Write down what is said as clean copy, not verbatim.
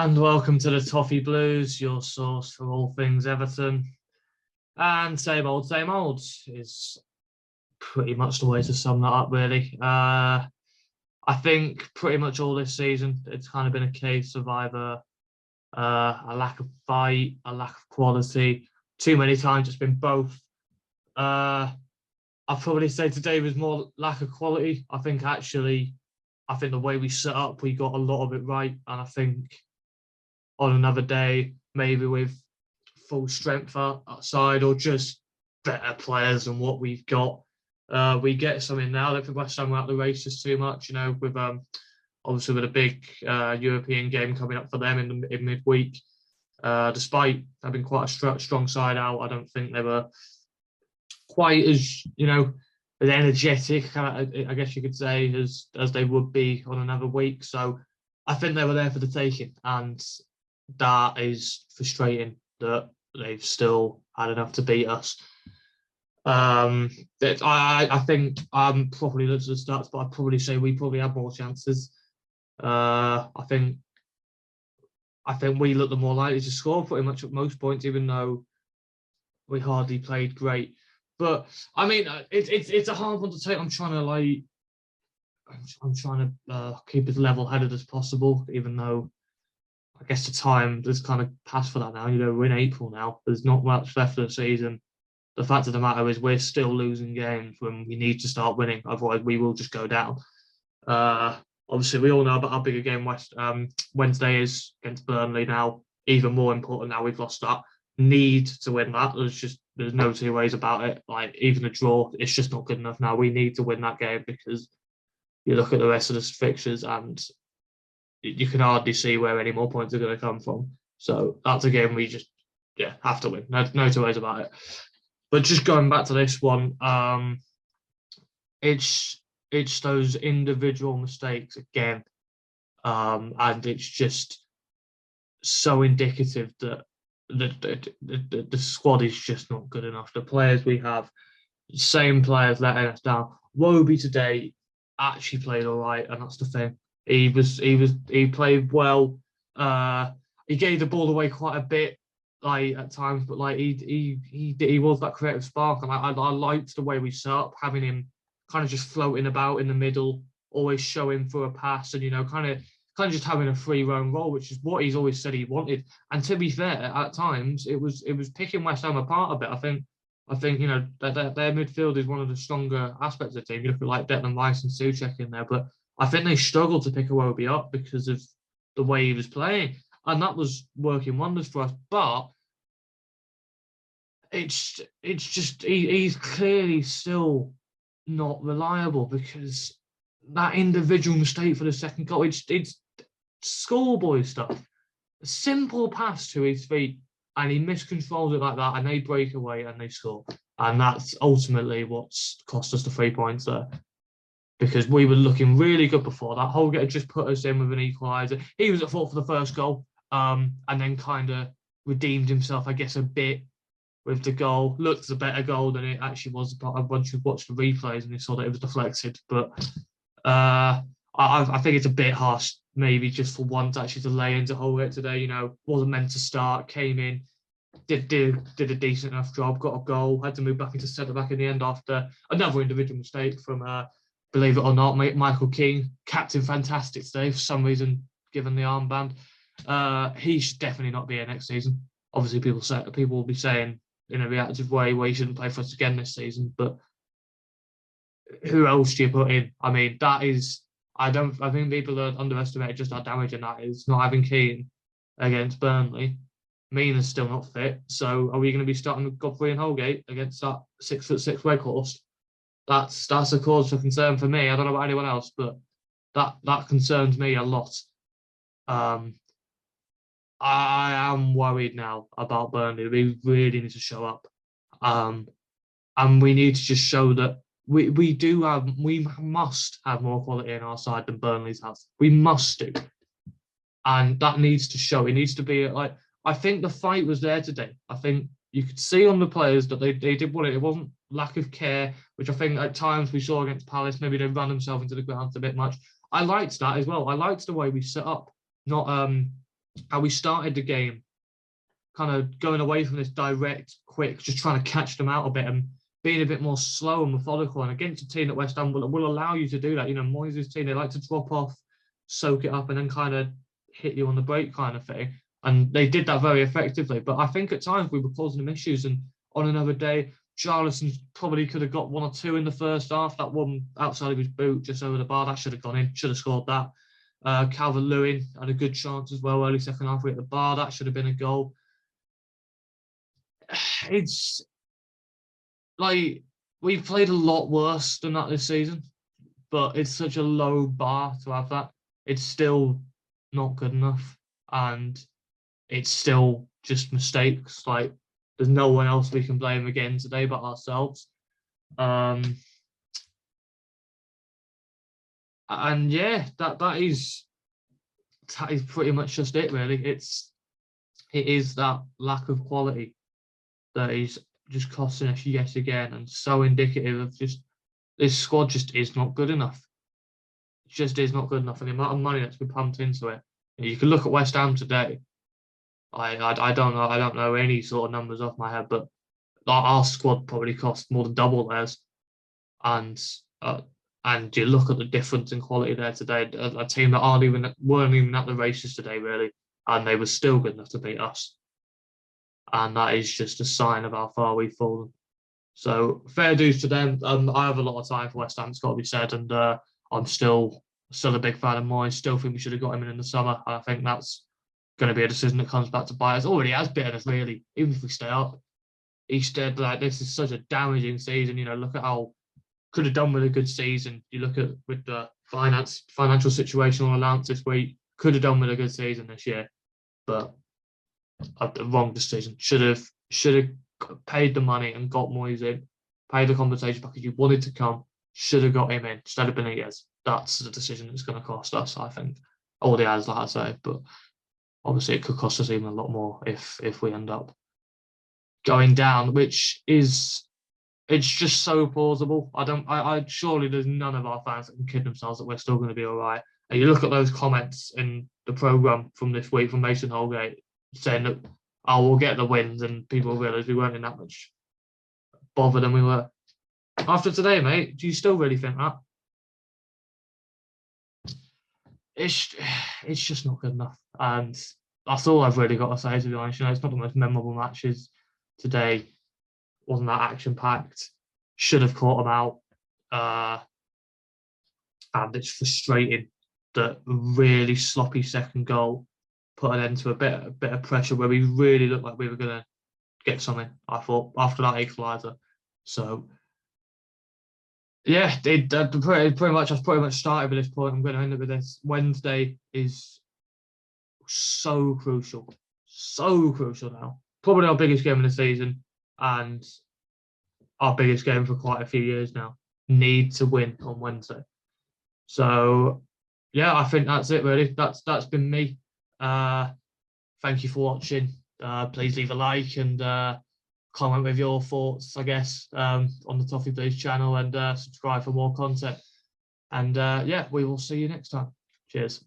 And welcome to the Toffee Blues, your source for all things Everton. And same old is pretty much the way to sum that up, really. I think pretty much all this season, it's kind of been a case of either a lack of fight, a lack of quality. Too many times it's been both. I'd probably say today was more lack of quality. I think the way we set up, we got a lot of it right. And I think on another day, maybe with full strength outside or just better players than what we've got, we get something now. I don't think West Ham were out the races too much, with obviously with a big European game coming up for them in midweek. Despite having quite a strong side out, I don't think they were quite as as energetic, I guess you could say, as they would be on another week. So I think they were there for the taking, and that is frustrating that they've still had enough to beat us. I think I'm probably looked at the stats, but I'd probably say we probably had more chances. I think we looked the more likely to score pretty much at most points, even though we hardly played great. But I mean, it's a hard one to take. I'm trying to keep as level-headed as possible, even though I guess the time has kind of passed for that now. We're in April now. There's not much left of the season. The fact of the matter is we're still losing games when we need to start winning. Otherwise, we will just go down. Obviously, we all know about how big a game Wednesday is against Burnley now. Even more important now we've lost that. Need to win that. There's no two ways about it. Like, even a draw, it's just not good enough now. We need to win that game because you look at the rest of the fixtures and you can hardly see where any more points are going to come from. So that's a game we just have to win. No two ways about it. But just going back to this one, it's those individual mistakes again, and it's just so indicative that the squad is just not good enough. The players we have, same players letting us down. Wobie today actually played all right, and that's the thing. He played well. He gave the ball away quite a bit, like at times, but like he was that creative spark, and I liked the way we set up, having him kind of just floating about in the middle, always showing for a pass, and kind of just having a free roam role, which is what he's always said he wanted. And to be fair, at times it was picking West Ham apart a bit. I think their midfield is one of the stronger aspects of the team. You look at like Declan Rice and Souček in there, but I think they struggled to pick Iwobi up because of the way he was playing, and that was working wonders for us. But it's just he's clearly still not reliable, because that individual mistake for the second goal, it's schoolboy stuff. A simple pass to his feet, and he miscontrols it like that, and they break away and they score. And that's ultimately what's cost us the 3 points there. Because we were looking really good before that. Holgate had just put us in with an equaliser. He was at fault for the first goal, and then kind of redeemed himself, I guess, a bit with the goal. Looked a better goal than it actually was. Once you watched the replays and you saw that it was deflected. But I think it's a bit harsh, maybe just for once actually to lay into Holgate today. Wasn't meant to start, came in, did a decent enough job, got a goal, had to move back into centre back in the end after another individual mistake from, believe it or not, Michael Keane, captain fantastic today for some reason, given the armband. He should definitely not be here next season. Obviously, people will be saying in a reactive way, well, he shouldn't play for us again this season. But who else do you put in? I mean, that is. I think people are underestimating just how damaging that is. Not having Keane against Burnley. Mina's still not fit. So are we going to be starting with Godfrey and Holgate against that 6'6" Weghorst? That's a cause for concern for me. I don't know about anyone else, but that concerns me a lot. I am worried now about Burnley. We really need to show up, and we need to just show that we must have more quality in our side than Burnley's have. We must do, and that needs to show. It needs to be like, I think the fight was there today. I think you could see on the players that they did want it. It wasn't lack of care, which I think at times we saw against Palace. Maybe they ran themselves into the ground a bit much. I liked that as well. I liked the way we set up. Not how we started the game, kind of going away from this direct, quick, just trying to catch them out a bit and being a bit more slow and methodical. And against a team that West Ham will allow you to do that. You know, Moyes' team, they like to drop off, soak it up, and then kind of hit you on the break kind of thing. And they did that very effectively. But I think at times we were causing them issues. And on another day, Charlison probably could have got 1 or 2 in the first half. That one outside of his boot, just over the bar, that should have gone in, should have scored that. Calvert-Lewin had a good chance as well, early second half, we hit the bar, that should have been a goal. It's like we've played a lot worse than that this season, but it's such a low bar to have that. It's still not good enough, and it's still just mistakes. Like there's no one else we can blame again today but ourselves. And yeah, that is pretty much just it. Really, it is that lack of quality that is just costing us yet again, and so indicative of just this squad just is not good enough. It just is not good enough, and the amount of money that's been pumped into it. You can look at West Ham today. I don't know any sort of numbers off my head, but our squad probably cost more than double theirs, and you look at the difference in quality there today. A team that weren't even at the races today really, and they were still good enough to beat us. And that is just a sign of how far we've fallen. So fair dues to them. I have a lot of time for West Ham, it's got to be said, and I'm still a big fan of Moyes. Still think we should have got him in the summer. I think that's going to be a decision that comes back to bite us. Already has bitten us really. Even if we stay up, instead like this is such a damaging season. You know, look at how could have done with a good season. You look at with the financial situation on allowance this week, could have done with a good season this year, but the wrong decision. Should have paid the money and got Moyes in, paid the compensation package. You wanted to come, should have got him in instead of Benitez. That's the decision that's going to cost us, I think. Already has, like I say, but obviously it could cost us even a lot more if we end up going down, which is it's just so plausible. I surely there's none of our fans that can kid themselves that we're still going to be all right. And you look at those comments in the programme from this week from Mason Holgate saying that, oh, we'll get the wins, and people realise we weren't in that much bother than we were. After today, mate, do you still really think that? It's just not good enough. And that's all I've really got to say, to be honest. You know, it's not the most memorable matches today. Wasn't that action-packed. Should have caught them out. And it's frustrating that really sloppy second goal put an end to a bit of pressure where we really looked like we were going to get something, I thought, after that equaliser. So, yeah, pretty much started with this point. I'm going to end it with this. Wednesday is so crucial now. Probably our biggest game of the season and our biggest game for quite a few years now. Need to win on Wednesday. So, yeah, I think that's it really. That's been me. Thank you for watching. Please leave a like and comment with your thoughts, I guess, on the Toffee Please channel, and subscribe for more content. And yeah, we will see you next time. Cheers.